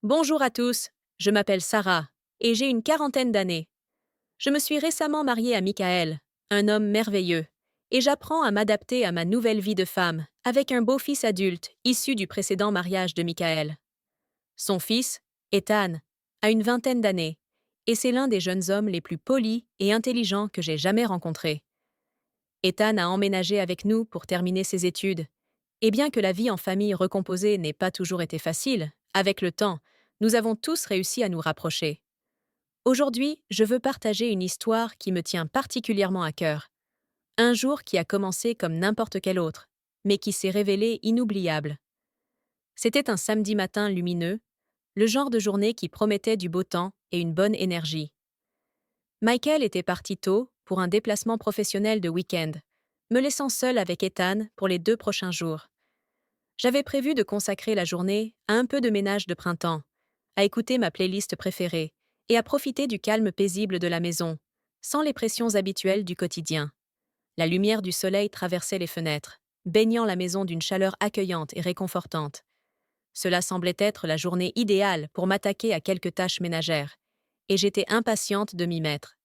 Bonjour à tous, je m'appelle Sarah et j'ai une quarantaine d'années. Je me suis récemment mariée à Michael, un homme merveilleux, et j'apprends à m'adapter à ma nouvelle vie de femme avec un beau-fils adulte issu du précédent mariage de Michael. Son fils, Ethan, a une vingtaine d'années et c'est l'un des jeunes hommes les plus polis et intelligents que j'ai jamais rencontrés. Ethan a emménagé avec nous pour terminer ses études. Et bien que la vie en famille recomposée n'ait pas toujours été facile, avec le temps, nous avons tous réussi à nous rapprocher. Aujourd'hui, je veux partager une histoire qui me tient particulièrement à cœur. Un jour qui a commencé comme n'importe quel autre, mais qui s'est révélé inoubliable. C'était un samedi matin lumineux, le genre de journée qui promettait du beau temps et une bonne énergie. Michael était parti tôt pour un déplacement professionnel de week-end, me laissant seule avec Ethan pour les 2 prochains jours. J'avais prévu de consacrer la journée à un peu de ménage de printemps, à écouter ma playlist préférée et à profiter du calme paisible de la maison, sans les pressions habituelles du quotidien. La lumière du soleil traversait les fenêtres, baignant la maison d'une chaleur accueillante et réconfortante. Cela semblait être la journée idéale pour m'attaquer à quelques tâches ménagères, et j'étais impatiente de m'y mettre.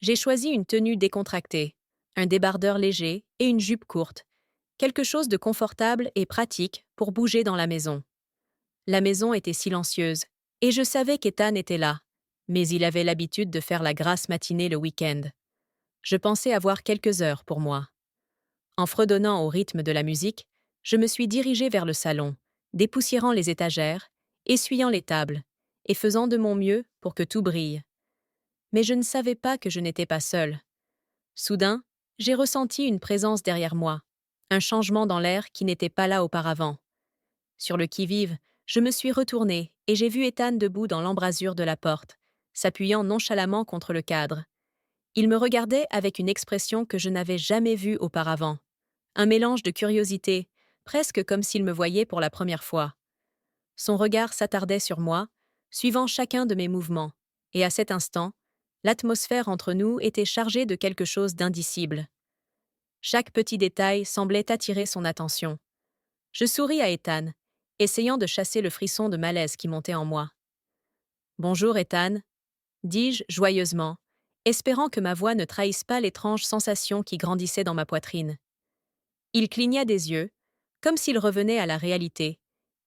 J'ai choisi une tenue décontractée, un débardeur léger et une jupe courte, quelque chose de confortable et pratique pour bouger dans la maison. La maison était silencieuse, et je savais qu'Ethan était là, mais il avait l'habitude de faire la grasse matinée le week-end. Je pensais avoir quelques heures pour moi. En fredonnant au rythme de la musique, je me suis dirigée vers le salon, dépoussiérant les étagères, essuyant les tables, et faisant de mon mieux pour que tout brille. Mais je ne savais pas que je n'étais pas seule. Soudain, j'ai ressenti une présence derrière moi, un changement dans l'air qui n'était pas là auparavant. Sur le qui-vive, je me suis retournée et j'ai vu Ethan debout dans l'embrasure de la porte, s'appuyant nonchalamment contre le cadre. Il me regardait avec une expression que je n'avais jamais vue auparavant. Un mélange de curiosité, presque comme s'il me voyait pour la première fois. Son regard s'attardait sur moi, suivant chacun de mes mouvements, et à cet instant, l'atmosphère entre nous était chargée de quelque chose d'indicible. Chaque petit détail semblait attirer son attention. Je souris à Ethan, essayant de chasser le frisson de malaise qui montait en moi. Bonjour Ethan, dis-je joyeusement, espérant que ma voix ne trahisse pas l'étrange sensation qui grandissait dans ma poitrine. Il cligna des yeux, comme s'il revenait à la réalité,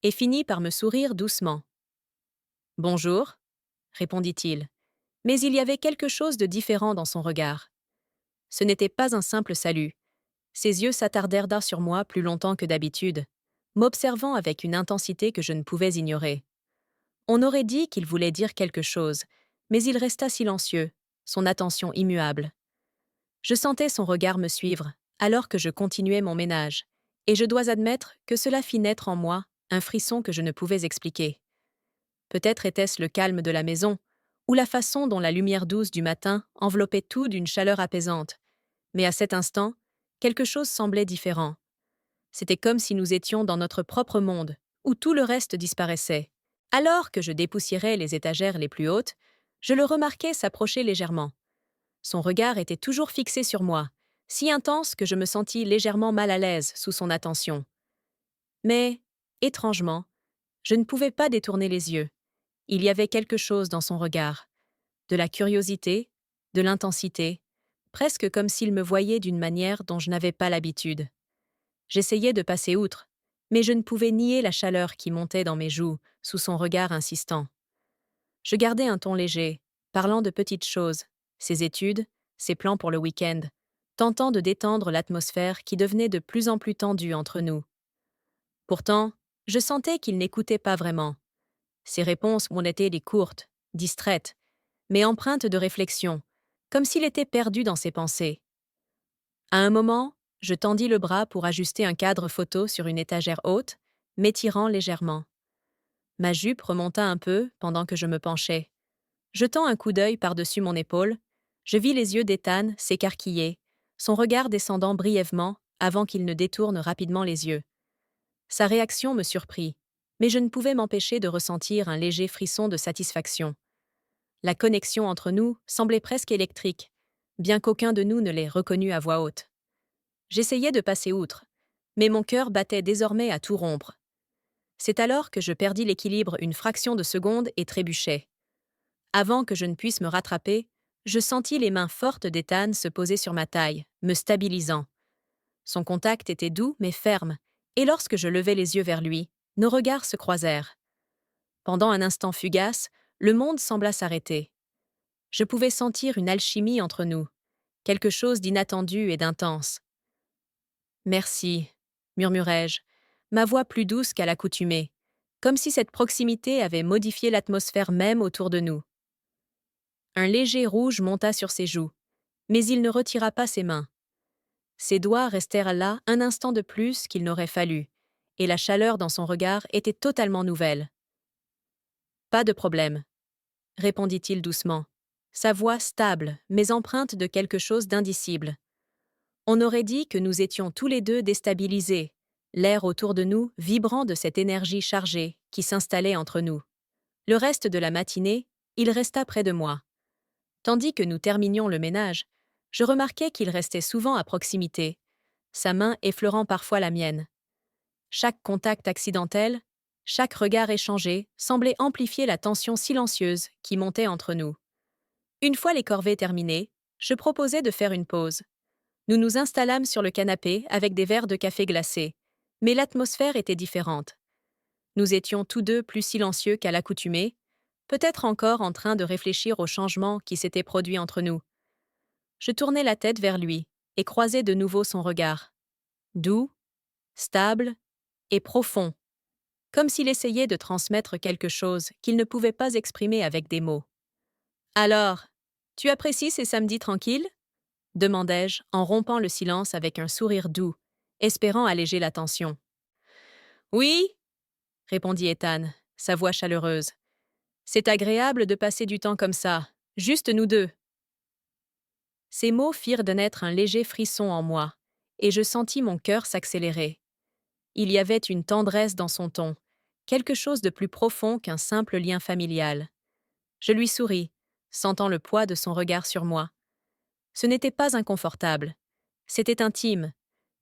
et finit par me sourire doucement. Bonjour, répondit-il, mais il y avait quelque chose de différent dans son regard. Ce n'était pas un simple salut. Ses yeux s'attardèrent sur moi plus longtemps que d'habitude, m'observant avec une intensité que je ne pouvais ignorer. On aurait dit qu'il voulait dire quelque chose, mais il resta silencieux, son attention immuable. Je sentais son regard me suivre, alors que je continuais mon ménage, et je dois admettre que cela fit naître en moi un frisson que je ne pouvais expliquer. Peut-être était-ce le calme de la maison, ou la façon dont la lumière douce du matin enveloppait tout d'une chaleur apaisante, mais à cet instant, quelque chose semblait différent. C'était comme si nous étions dans notre propre monde, où tout le reste disparaissait. Alors que je dépoussiérais les étagères les plus hautes, je le remarquai s'approcher légèrement. Son regard était toujours fixé sur moi, si intense que je me sentis légèrement mal à l'aise sous son attention. Mais, étrangement, je ne pouvais pas détourner les yeux. Il y avait quelque chose dans son regard. De la curiosité, de l'intensité, presque comme s'il me voyait d'une manière dont je n'avais pas l'habitude. J'essayais de passer outre, mais je ne pouvais nier la chaleur qui montait dans mes joues sous son regard insistant. Je gardais un ton léger, parlant de petites choses, ses études, ses plans pour le week-end, tentant de détendre l'atmosphère qui devenait de plus en plus tendue entre nous. Pourtant, je sentais qu'il n'écoutait pas vraiment. Ses réponses m'ont été des courtes, distraites, mais empreintes de réflexion, comme s'il était perdu dans ses pensées. À un moment, je tendis le bras pour ajuster un cadre photo sur une étagère haute, m'étirant légèrement. Ma jupe remonta un peu pendant que je me penchais. Jetant un coup d'œil par-dessus mon épaule, je vis les yeux d'Ethan s'écarquiller, son regard descendant brièvement avant qu'il ne détourne rapidement les yeux. Sa réaction me surprit, mais je ne pouvais m'empêcher de ressentir un léger frisson de satisfaction. La connexion entre nous semblait presque électrique, bien qu'aucun de nous ne l'ait reconnue à voix haute. J'essayais de passer outre, mais mon cœur battait désormais à tout rompre. C'est alors que je perdis l'équilibre une fraction de seconde et trébuchai. Avant que je ne puisse me rattraper, je sentis les mains fortes d'Ethan se poser sur ma taille, me stabilisant. Son contact était doux mais ferme, et lorsque je levai les yeux vers lui, nos regards se croisèrent. Pendant un instant fugace, le monde sembla s'arrêter. Je pouvais sentir une alchimie entre nous, quelque chose d'inattendu et d'intense. « Merci », murmurai-je, ma voix plus douce qu'à l'accoutumée, comme si cette proximité avait modifié l'atmosphère même autour de nous. Un léger rouge monta sur ses joues, mais il ne retira pas ses mains. Ses doigts restèrent là un instant de plus qu'il n'aurait fallu, et la chaleur dans son regard était totalement nouvelle. « Pas de problème, » répondit-il doucement, sa voix stable, mais empreinte de quelque chose d'indicible. On aurait dit que nous étions tous les deux déstabilisés, l'air autour de nous vibrant de cette énergie chargée qui s'installait entre nous. Le reste de la matinée, il resta près de moi. Tandis que nous terminions le ménage, je remarquai qu'il restait souvent à proximité, sa main effleurant parfois la mienne. Chaque contact accidentel, chaque regard échangé semblait amplifier la tension silencieuse qui montait entre nous. Une fois les corvées terminées, je proposai de faire une pause. Nous nous installâmes sur le canapé avec des verres de café glacé, mais l'atmosphère était différente. Nous étions tous deux plus silencieux qu'à l'accoutumée, peut-être encore en train de réfléchir au changement qui s'était produit entre nous. Je tournai la tête vers lui et croisai de nouveau son regard. Doux, stable et profond, comme s'il essayait de transmettre quelque chose qu'il ne pouvait pas exprimer avec des mots. « Alors, tu apprécies ces samedis tranquilles ?» demandai-je en rompant le silence avec un sourire doux, espérant alléger la tension. « Oui, » répondit Ethan, sa voix chaleureuse. « C'est agréable de passer du temps comme ça, juste nous deux. » Ces mots firent de naître un léger frisson en moi, et je sentis mon cœur s'accélérer. Il y avait une tendresse dans son ton, quelque chose de plus profond qu'un simple lien familial. Je lui souris, sentant le poids de son regard sur moi. Ce n'était pas inconfortable, c'était intime,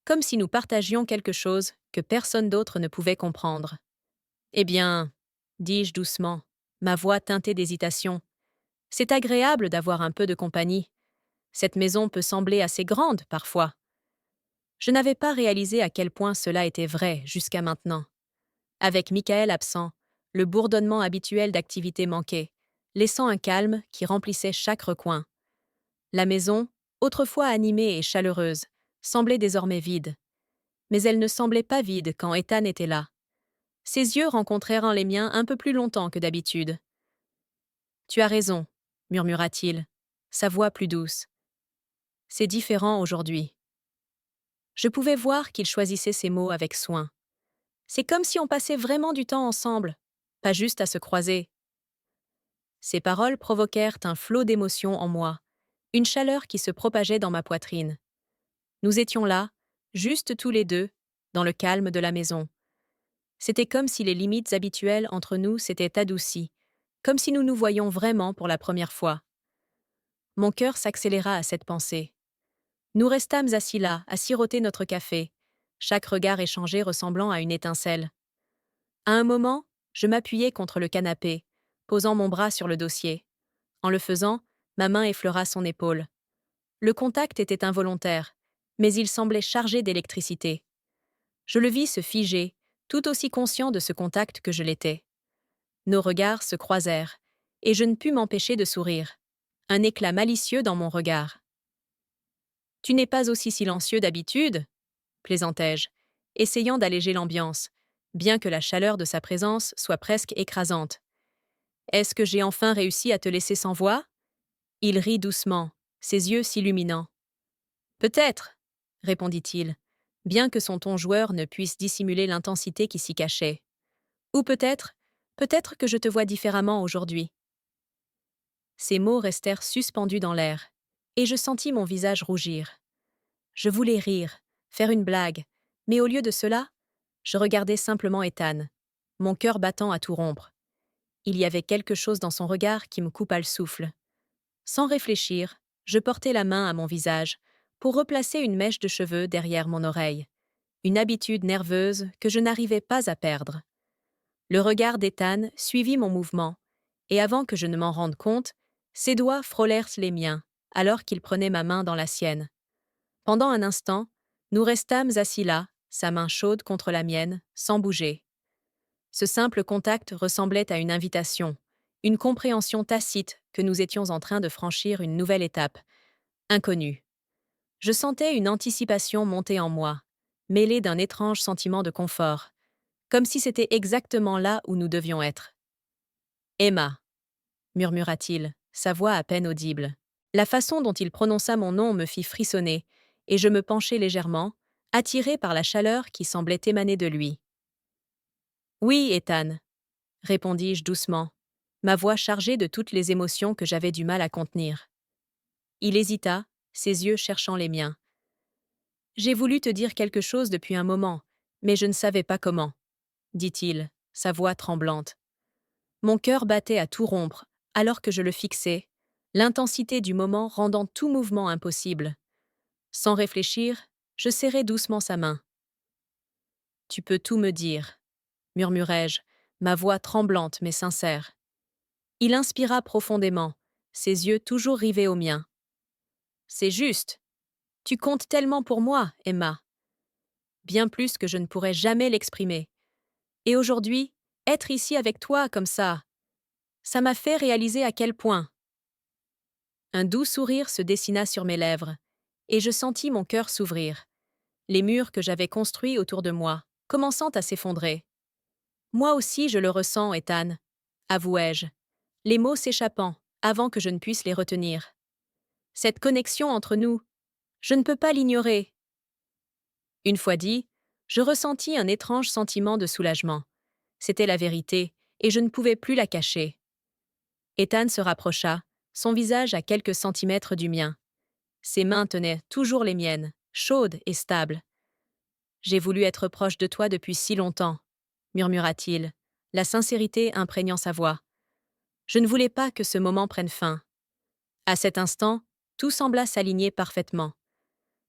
comme si nous partagions quelque chose que personne d'autre ne pouvait comprendre. « Eh bien, » dis-je doucement, ma voix teintée d'hésitation, « c'est agréable d'avoir un peu de compagnie. Cette maison peut sembler assez grande, parfois. » Je n'avais pas réalisé à quel point cela était vrai jusqu'à maintenant. Avec Michael absent, le bourdonnement habituel d'activité manquait, laissant un calme qui remplissait chaque recoin. La maison, autrefois animée et chaleureuse, semblait désormais vide. Mais elle ne semblait pas vide quand Ethan était là. Ses yeux rencontrèrent les miens un peu plus longtemps que d'habitude. « Tu as raison, » murmura-t-il, sa voix plus douce. « C'est différent aujourd'hui. » Je pouvais voir qu'il choisissait ses mots avec soin. C'est comme si on passait vraiment du temps ensemble, pas juste à se croiser. Ces paroles provoquèrent un flot d'émotions en moi, une chaleur qui se propageait dans ma poitrine. Nous étions là, juste tous les deux, dans le calme de la maison. C'était comme si les limites habituelles entre nous s'étaient adoucies, comme si nous nous voyions vraiment pour la première fois. Mon cœur s'accéléra à cette pensée. Nous restâmes assis là, à siroter notre café, chaque regard échangé ressemblant à une étincelle. À un moment, je m'appuyai contre le canapé, posant mon bras sur le dossier. En le faisant, ma main effleura son épaule. Le contact était involontaire, mais il semblait chargé d'électricité. Je le vis se figer, tout aussi conscient de ce contact que je l'étais. Nos regards se croisèrent, et je ne pus m'empêcher de sourire. Un éclat malicieux dans mon regard. « Tu n'es pas aussi silencieux d'habitude ?» plaisantai-je, essayant d'alléger l'ambiance, bien que la chaleur de sa présence soit presque écrasante. « Est-ce que j'ai enfin réussi à te laisser sans voix ?» Il rit doucement, ses yeux s'illuminant. « Peut-être, » répondit-il, bien que son ton joueur ne puisse dissimuler l'intensité qui s'y cachait. « Ou peut-être que je te vois différemment aujourd'hui. » Ces mots restèrent suspendus dans l'air, et je sentis mon visage rougir. Je voulais rire, faire une blague, mais au lieu de cela, je regardais simplement Ethan, mon cœur battant à tout rompre. Il y avait quelque chose dans son regard qui me coupa le souffle. Sans réfléchir, je portai la main à mon visage pour replacer une mèche de cheveux derrière mon oreille, une habitude nerveuse que je n'arrivais pas à perdre. Le regard d'Ethan suivit mon mouvement, et avant que je ne m'en rende compte, ses doigts frôlèrent les miens, alors qu'il prenait ma main dans la sienne. Pendant un instant, nous restâmes assis là, sa main chaude contre la mienne, sans bouger. Ce simple contact ressemblait à une invitation, une compréhension tacite que nous étions en train de franchir une nouvelle étape, inconnue. Je sentais une anticipation monter en moi, mêlée d'un étrange sentiment de confort, comme si c'était exactement là où nous devions être. « Emma », murmura-t-il, sa voix à peine audible. La façon dont il prononça mon nom me fit frissonner, et je me penchai légèrement, attiré par la chaleur qui semblait émaner de lui. « Oui, Ethan », répondis-je doucement, ma voix chargée de toutes les émotions que j'avais du mal à contenir. Il hésita, ses yeux cherchant les miens. « J'ai voulu te dire quelque chose depuis un moment, mais je ne savais pas comment, » dit-il, sa voix tremblante. Mon cœur battait à tout rompre, alors que je le fixais, l'intensité du moment rendant tout mouvement impossible. Sans réfléchir, je serrai doucement sa main. « Tu peux tout me dire, » murmurai-je, ma voix tremblante mais sincère. Il inspira profondément, ses yeux toujours rivés aux miens. « C'est juste. Tu comptes tellement pour moi, Emma. Bien plus que je ne pourrais jamais l'exprimer. Et aujourd'hui, être ici avec toi comme ça m'a fait réaliser à quel point. » Un doux sourire se dessina sur mes lèvres, et je sentis mon cœur s'ouvrir, les murs que j'avais construits autour de moi, commençant à s'effondrer. « Moi aussi je le ressens, Ethan, » avouai-je, les mots s'échappant avant que je ne puisse les retenir. Cette connexion entre nous, je ne peux pas l'ignorer. Une fois dit, je ressentis un étrange sentiment de soulagement. C'était la vérité, et je ne pouvais plus la cacher. Ethan se rapprocha, son visage à quelques centimètres du mien. Ses mains tenaient toujours les miennes, chaudes et stables. « J'ai voulu être proche de toi depuis si longtemps, » murmura-t-il, la sincérité imprégnant sa voix. « Je ne voulais pas que ce moment prenne fin. » À cet instant, tout sembla s'aligner parfaitement.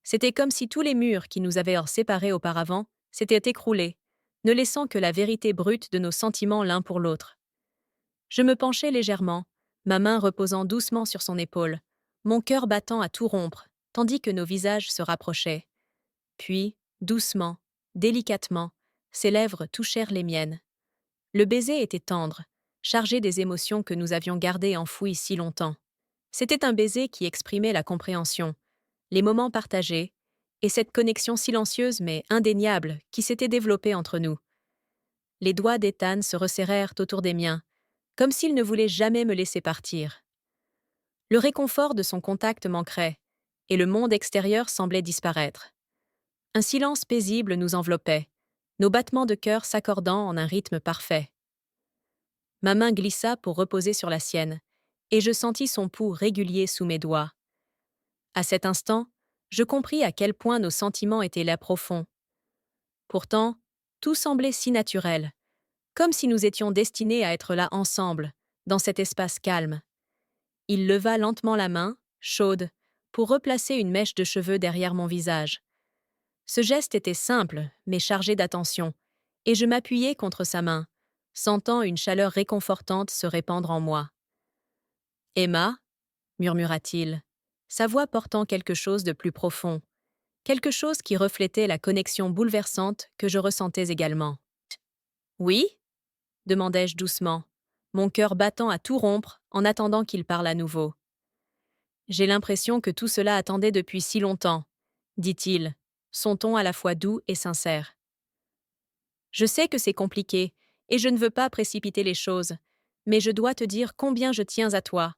C'était comme si tous les murs qui nous avaient séparés auparavant s'étaient écroulés, ne laissant que la vérité brute de nos sentiments l'un pour l'autre. Je me penchai légèrement, ma main reposant doucement sur son épaule, mon cœur battant à tout rompre, tandis que nos visages se rapprochaient. Puis, doucement, délicatement, ses lèvres touchèrent les miennes. Le baiser était tendre, chargé des émotions que nous avions gardées enfouies si longtemps. C'était un baiser qui exprimait la compréhension, les moments partagés, et cette connexion silencieuse mais indéniable qui s'était développée entre nous. Les doigts d'Ethan se resserrèrent autour des miens, comme s'il ne voulait jamais me laisser partir. Le réconfort de son contact manquerait, et le monde extérieur semblait disparaître. Un silence paisible nous enveloppait, nos battements de cœur s'accordant en un rythme parfait. Ma main glissa pour reposer sur la sienne, et je sentis son pouls régulier sous mes doigts. À cet instant, je compris à quel point nos sentiments étaient là profonds. Pourtant, tout semblait si naturel, comme si nous étions destinés à être là ensemble, dans cet espace calme. Il leva lentement la main, chaude, pour replacer une mèche de cheveux derrière mon visage. Ce geste était simple, mais chargé d'attention, et je m'appuyai contre sa main, sentant une chaleur réconfortante se répandre en moi. « Emma » murmura-t-il, sa voix portant quelque chose de plus profond, quelque chose qui reflétait la connexion bouleversante que je ressentais également. « Oui » demandai-je doucement, mon cœur battant à tout rompre en attendant qu'il parle à nouveau. « J'ai l'impression que tout cela attendait depuis si longtemps, » dit-il, son ton à la fois doux et sincère. « Je sais que c'est compliqué, et je ne veux pas précipiter les choses, mais je dois te dire combien je tiens à toi,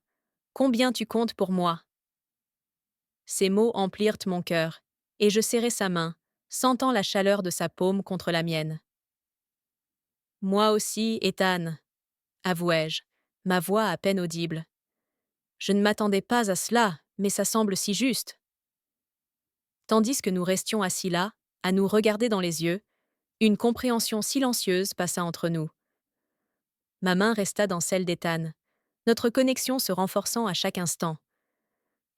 combien tu comptes pour moi. » Ces mots emplirent mon cœur, et je serrai sa main, sentant la chaleur de sa paume contre la mienne. « Moi aussi, Ethan, » avouai-je, ma voix à peine audible. « Je ne m'attendais pas à cela, mais ça semble si juste. » Tandis que nous restions assis là, à nous regarder dans les yeux, une compréhension silencieuse passa entre nous. Ma main resta dans celle d'Ethan, notre connexion se renforçant à chaque instant.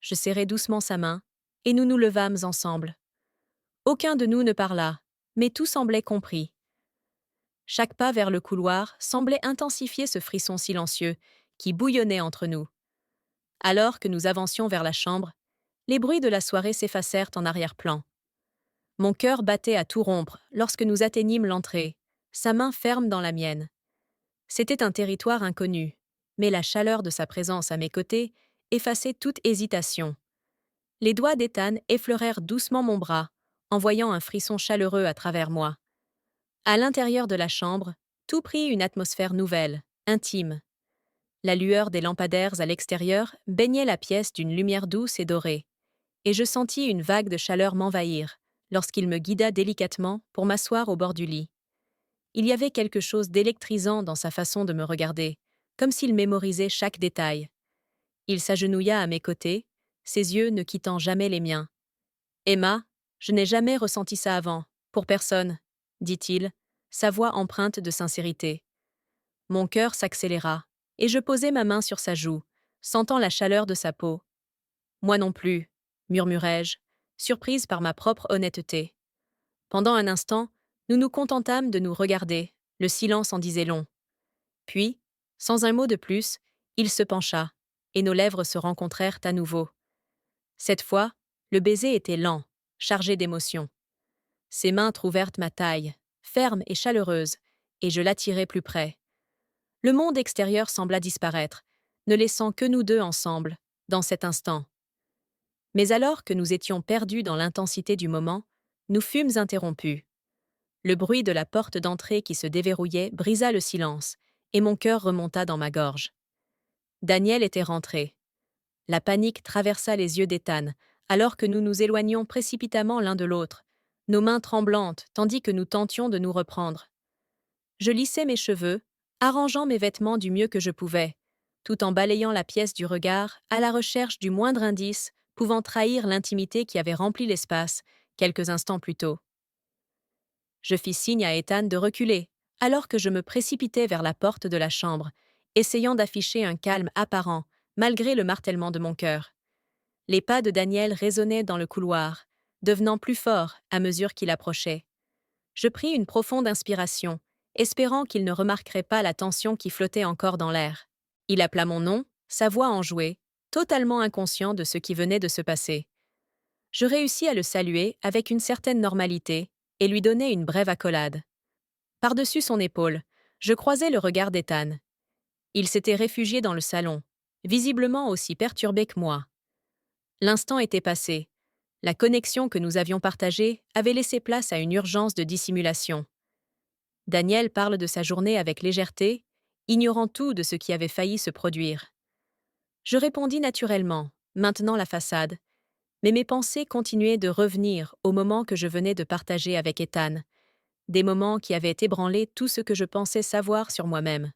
Je serrai doucement sa main, et nous nous levâmes ensemble. Aucun de nous ne parla, mais tout semblait compris. Chaque pas vers le couloir semblait intensifier ce frisson silencieux qui bouillonnait entre nous. Alors que nous avancions vers la chambre, les bruits de la soirée s'effacèrent en arrière-plan. Mon cœur battait à tout rompre lorsque nous atteignîmes l'entrée, sa main ferme dans la mienne. C'était un territoire inconnu, mais la chaleur de sa présence à mes côtés effaçait toute hésitation. Les doigts d'Ethan effleurèrent doucement mon bras, envoyant un frisson chaleureux à travers moi. À l'intérieur de la chambre, tout prit une atmosphère nouvelle, intime. La lueur des lampadaires à l'extérieur baignait la pièce d'une lumière douce et dorée, et je sentis une vague de chaleur m'envahir lorsqu'il me guida délicatement pour m'asseoir au bord du lit. Il y avait quelque chose d'électrisant dans sa façon de me regarder, comme s'il mémorisait chaque détail. Il s'agenouilla à mes côtés, ses yeux ne quittant jamais les miens. « Emma, je n'ai jamais ressenti ça avant, pour personne, » dit-il, sa voix empreinte de sincérité. Mon cœur s'accéléra, et je posai ma main sur sa joue, sentant la chaleur de sa peau. « Moi non plus, » murmurai-je, surprise par ma propre honnêteté. Pendant un instant, nous nous contentâmes de nous regarder, le silence en disait long. Puis, sans un mot de plus, il se pencha, et nos lèvres se rencontrèrent à nouveau. Cette fois, le baiser était lent, chargé d'émotion. Ses mains trouvèrent ma taille, ferme et chaleureuse, et je l'attirai plus près. Le monde extérieur sembla disparaître, ne laissant que nous deux ensemble, dans cet instant. Mais alors que nous étions perdus dans l'intensité du moment, nous fûmes interrompus. Le bruit de la porte d'entrée qui se déverrouillait brisa le silence, et mon cœur remonta dans ma gorge. Daniel était rentré. La panique traversa les yeux d'Ethan, alors que nous nous éloignions précipitamment l'un de l'autre, nos mains tremblantes tandis que nous tentions de nous reprendre. Je lissai mes cheveux, arrangeant mes vêtements du mieux que je pouvais, tout en balayant la pièce du regard à la recherche du moindre indice pouvant trahir l'intimité qui avait rempli l'espace quelques instants plus tôt. Je fis signe à Ethan de reculer, alors que je me précipitais vers la porte de la chambre, essayant d'afficher un calme apparent, malgré le martèlement de mon cœur. Les pas de Daniel résonnaient dans le couloir, devenant plus forts à mesure qu'il approchait. Je pris une profonde inspiration, espérant qu'il ne remarquerait pas la tension qui flottait encore dans l'air. Il appela mon nom, sa voix enjouée, totalement inconscient de ce qui venait de se passer. Je réussis à le saluer avec une certaine normalité et lui donner une brève accolade. Par-dessus son épaule, je croisai le regard d'Ethan. Il s'était réfugié dans le salon, visiblement aussi perturbé que moi. L'instant était passé. La connexion que nous avions partagée avait laissé place à une urgence de dissimulation. Daniel parle de sa journée avec légèreté, ignorant tout de ce qui avait failli se produire. Je répondis naturellement, maintenant la façade, mais mes pensées continuaient de revenir au moment que je venais de partager avec Ethan, des moments qui avaient ébranlé tout ce que je pensais savoir sur moi-même.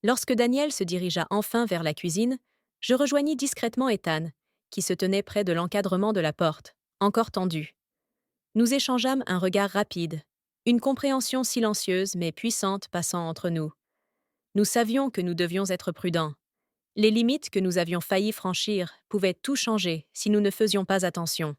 Lorsque Daniel se dirigea enfin vers la cuisine, je rejoignis discrètement Ethan, qui se tenait près de l'encadrement de la porte, encore tendue. Nous échangeâmes un regard rapide, une compréhension silencieuse mais puissante passant entre nous. Nous savions que nous devions être prudents. Les limites que nous avions failli franchir pouvaient tout changer si nous ne faisions pas attention.